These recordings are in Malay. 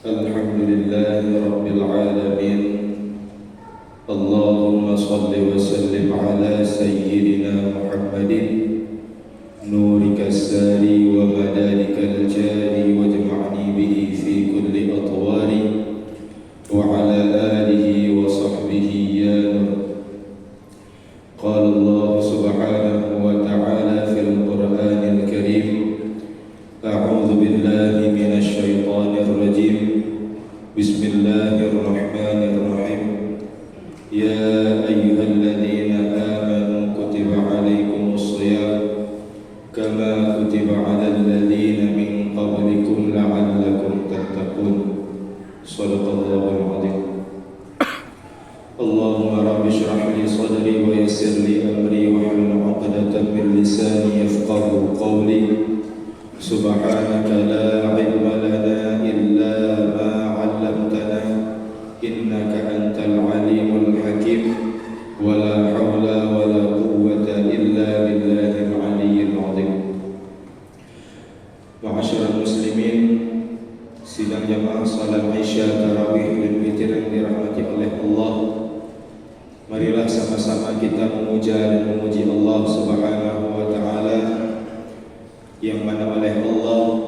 Alhamdulillah Rabbil Alamin. Allahumma salli wa sallim ala Sayyidina Muhammadin nurika sari wa madadika al-jari wa jama'ni bihi fi kulli atwari wa ala alihi wa sahbihi ya nur. Qala Allah subhanahu wa ta'ala fil Qur'anil Karim, a'udzu billahi minasy syaithanir rajim. Bismillahirrahmanirrahim. Ya ayyuhalladzina amanu kutiba 'alaikumus shiyam kama kutiba 'alal ladzina min qablikum la'allakum tattaqun. Shadaqallahul 'azim. Allahumma rabbi shrah li sadri wa yassir li amri wa hlul 'uqdatam min lisani yafqahu qawli. Subhanaka la 'ilma lana illa ma 'allamtana innaka antal 'alimul hakim. Wa la hawla wa la quwwata illa billahil 'aliyyil 'azim. Ma'asyiral muslimin, sidang jamaah salat Isya, tarawih dan witir yang dirahmati oleh Allah. Marilah sama-sama kita memuja dan memuji Allah Subhanahu wa ta'ala, yang mana oleh Allah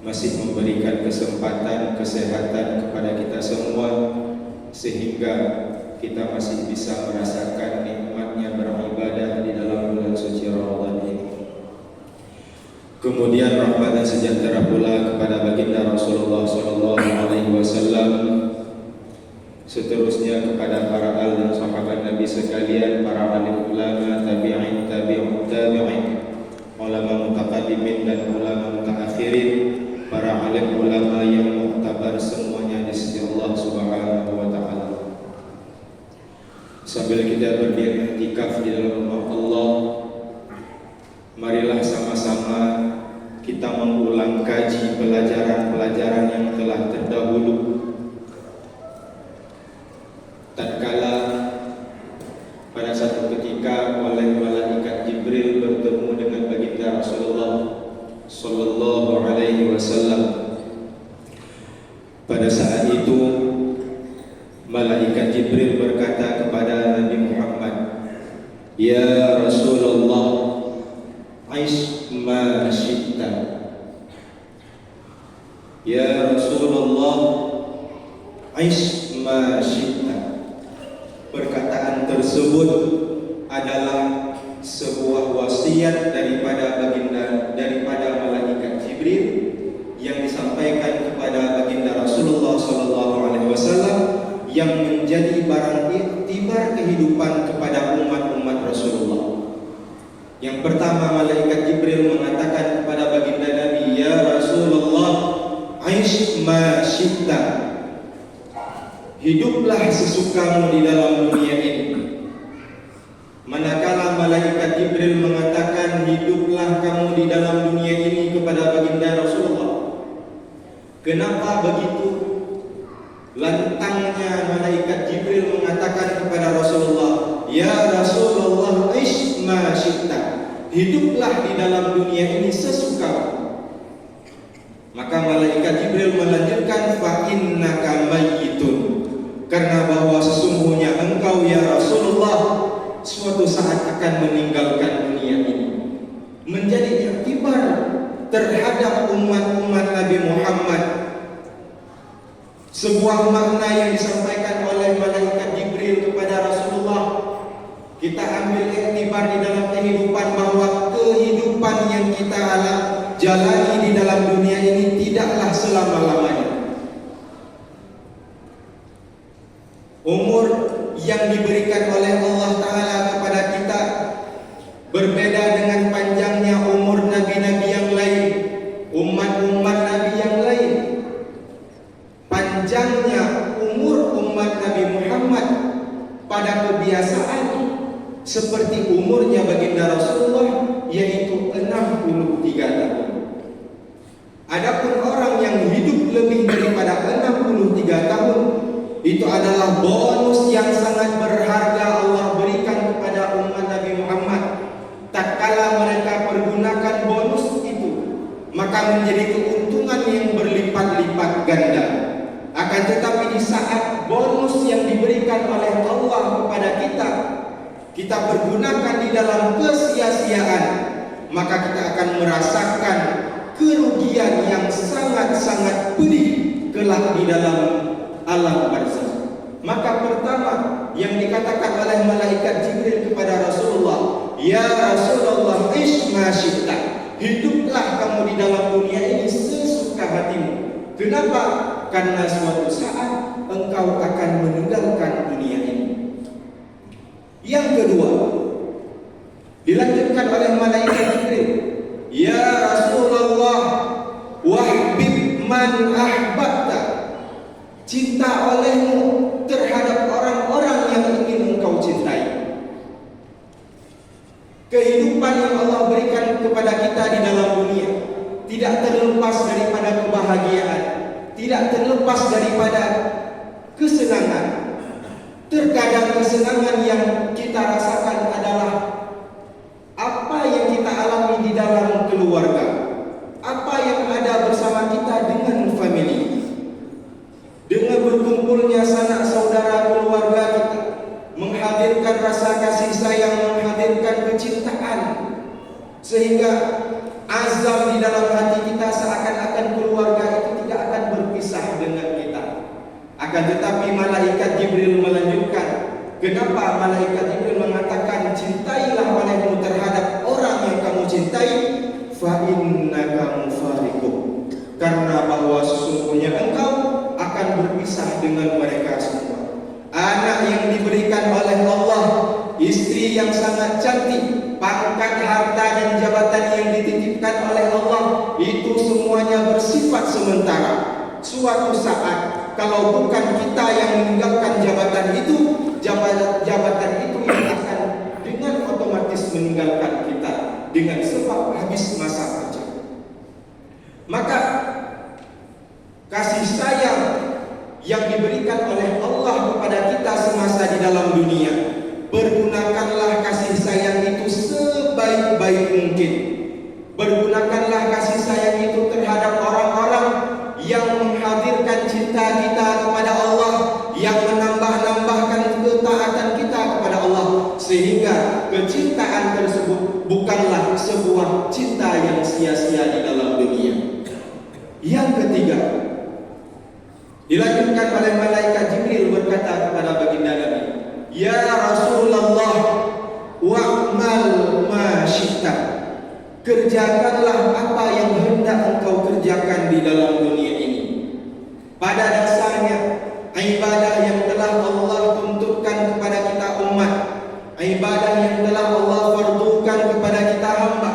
masih memberikan kesempatan, kesehatan kepada kita semua, sehingga kita masih bisa merasakan nikmatnya beribadah di dalam bulan suci Ramadan ini. Kemudian rahmat dan sejahtera pula kepada baginda Rasulullah SAW, seterusnya kepada para al dan sahabat Nabi sekalian, para alim ulama, tabi'in, tabi'ut tabi'in, ulama mutaqaddimin dan ulama mutaakhirin, para alim ulama yang muktabar semuanya di sisi Allah Subhanahu wa ta'ala. Sambil kita berdiri i'tikaf di dalam rumah Allah, marilah sama-sama kita mengulang kaji pelajaran-pelajaran yang telah terdahulu. Tatkala pada satu ketika oleh malaikat Jibril bertemu dengan baginda Rasulullah sallallahu alaihi wasallam. Pada saat itu malaikat Jibril berkata kepada Nabi Muhammad, "Ya Rasulullah, aish ma syi'ta." Ya Rasulullah, aish ma syi'ta. Perkataan tersebut adalah sebuah wasiat daripada malaikat Jibril yang disampaikan kepada baginda Rasulullah SAW, yang menjadi barang iktibar kehidupan kepada umat-umat Rasulullah. Yang pertama, malaikat Jibril mengatakan kepada baginda Nabi, "Ya Rasulullah, aish ma syi'ta." Hiduplah sesukamu di dalam dunia ini. Manakala malaikat Jibril mengatakan hiduplah kamu di dalam dunia ini kepada baginda Rasulullah, kenapa begitu lantangnya malaikat Jibril mengatakan kepada Rasulullah, "Ya Rasulullah, aish ma syi'ta." Hiduplah di dalam dunia ini sesukamu. Maka malaikat Jibril melanjutkan, "Fa innaka mayyitun." Karena bahwa sesungguhnya engkau ya Rasulullah suatu saat akan meninggalkan dunia ini. Menjadi iktibar terhadap umat-umat Nabi Muhammad. Sebuah makna yang disampaikan oleh malaikat Jibril kepada Rasulullah, kita ambil iktibar di dalam kehidupan, bahwa kehidupan yang kita jalani di dalam dunia ini tidaklah selama-lamanya. Umur yang diberikan oleh Allah Ta'ala kepada kita berbeda dengan panjangnya umur nabi-nabi yang lain, umat-umat Nabi yang lain. Panjangnya umur umat Nabi Muhammad pada kebiasaan seperti umurnya baginda Rasulullah, yaitu 63 tahun. Adapun orang yang hidup lebih daripada 63 tahun, itu adalah bonus yang sangat berharga Allah berikan kepada umat Nabi Muhammad. Tatkala mereka pergunakan bonus itu, maka menjadi keuntungan yang kita pergunakan di dalam kesia-siaan, maka kita akan merasakan kerugian yang sangat-sangat pedih kelak di dalam alam barzakh. Maka pertama yang dikatakan oleh malaikat Jibril kepada Rasulullah, ya Rasulullah, ish ma syi'ta, hiduplah kamu di dalam dunia ini sesuka hatimu. Kenapa? Karena suatu saat engkau akan meninggalkan dunia ini. Yang kedua, dilanjutkan oleh malaikat Jibril, ya Rasulullah, wahbib man ahbabta, cinta olehmu terhadap orang-orang yang ingin engkau cintai. Kehidupan yang Allah berikan kepada kita di dalam dunia tidak terlepas daripada kebahagiaan, tidak terlepas daripada kesenangan. Terkadang kesenangan yang kita rasakan adalah apa yang kita alami di dalam keluarga, apa yang ada bersama kita dengan family, dengan berkumpulnya sanak saudara keluarga kita, menghadirkan rasa kasih sayang, menghadirkan kecintaan, sehingga azam di dalam hati kita seakan-akan keluarga itu tidak akan berpisah dengan kita. Akan tetapi malaikat Jibril melanjutkan, kenapa malaikat Jibril mengatakan cintailah olehmu terhadap orang yang kamu cintai, fa innaka mufariquh, karena bahwa sesungguhnya engkau akan berpisah dengan mereka semua. Anak yang diberikan oleh Allah, istri yang sangat cantik, pangkat, harta dan jabatan yang dititipkan oleh Allah, itu semuanya bersifat sementara. Suatu saat kalau bukan kita yang meninggalkan jabatan itu, jabatan itu yang akan dengan otomatis meninggalkan kita dengan sebab habis masa kerja. Maka kasih sayang yang diberikan oleh Allah kepada kita semasa di dalam dunia, pergunakanlah kasih sayang itu sebaik-baik mungkin. Pergunakanlah kasih sayang itu terhadap orang-orang yang menghadirkan cinta kita kepada Allah, yang menambah-nambahkan ketaatan kita kepada Allah, sehingga kecintaan tersebut bukanlah sebuah cinta yang sia-sia di dalam dunia. Yang ketiga, dilanjutkan oleh malaikat Jibril berkata kepada baginda Nabi, ya Rasulullah, wa'mal ma syi'ta, kerjakanlah apa yang hendak engkau kerjakan di dalam dunia ini. Pada dasarnya ibadah yang telah Allah tuntutkan kepada kita umat, ibadah yang telah Allah fardukan kepada kita hamba,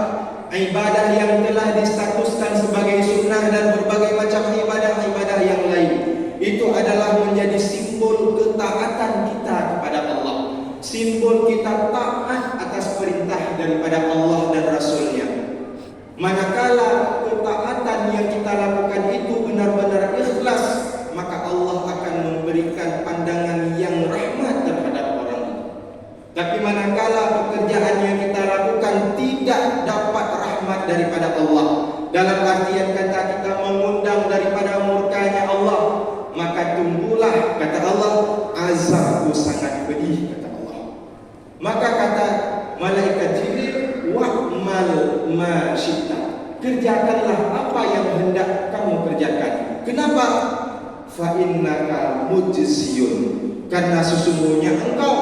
ibadah yang telah distatuskan sebagai sunnah dan berbagai macam ibadah-ibadah yang lain, itu adalah menjadi simbol ketaatan kita kepada Allah, simbol kita taat atas perintah daripada Allah dan Rasulnya. Manakala ketaatan yang kita lakukan itu benar-benar ikhlas, maka Allah akan memberikan pandangan yang rahmat terhadap orang itu. Tapi manakala pekerjaan yang kita lakukan tidak dapat rahmat daripada Allah, dalam artian kata kita mengundang daripada murkanya Allah, maka tunggulah, kata Allah, azabku sangat pedih, kata Allah. Maka kata malaikat Jibril, wa'mal ma syi'ta, kerjakanlah apa yang hendak kamu kerjakan. Kenapa? Fa innaka mujziyun, karena sesungguhnya engkau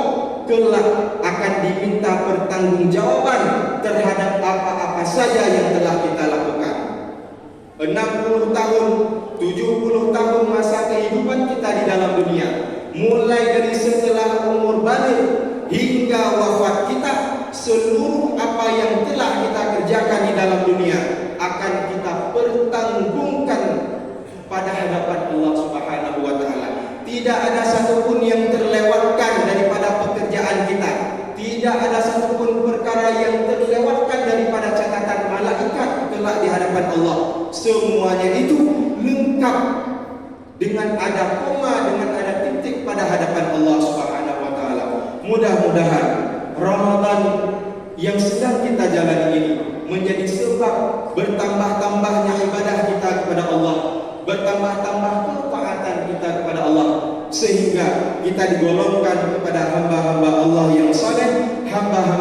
kelak akan diminta pertanggungjawaban terhadap apa-apa saja yang telah kita lakukan. 60 tahun, 70 tahun masa kehidupan kita di dalam dunia, mulai dari setelah umur balik hingga wafat kita, seluruh apa yang telah kita kerjakan di dalam dunia akan kita pertanggungkan pada hadapan Allah Subhanahu wa taala. Tidak ada satupun yang terlewatkan daripada pekerjaan kita. Tidak ada satupun perkara yang terlewatkan daripada catatan malaikat kelak di hadapan Allah. Semuanya itu lengkap dengan ada koma, dengan ada titik pada hadapan Allah Subhanahu wa taala. Mudah-mudahan Ramadan yang sedang kita jalani ini menjadi sebab bertambah-tambahnya ibadah kita kepada Allah, bertambah-tambah ketaatan kita kepada Allah, sehingga kita digolongkan kepada hamba-hamba Allah yang saleh, hamba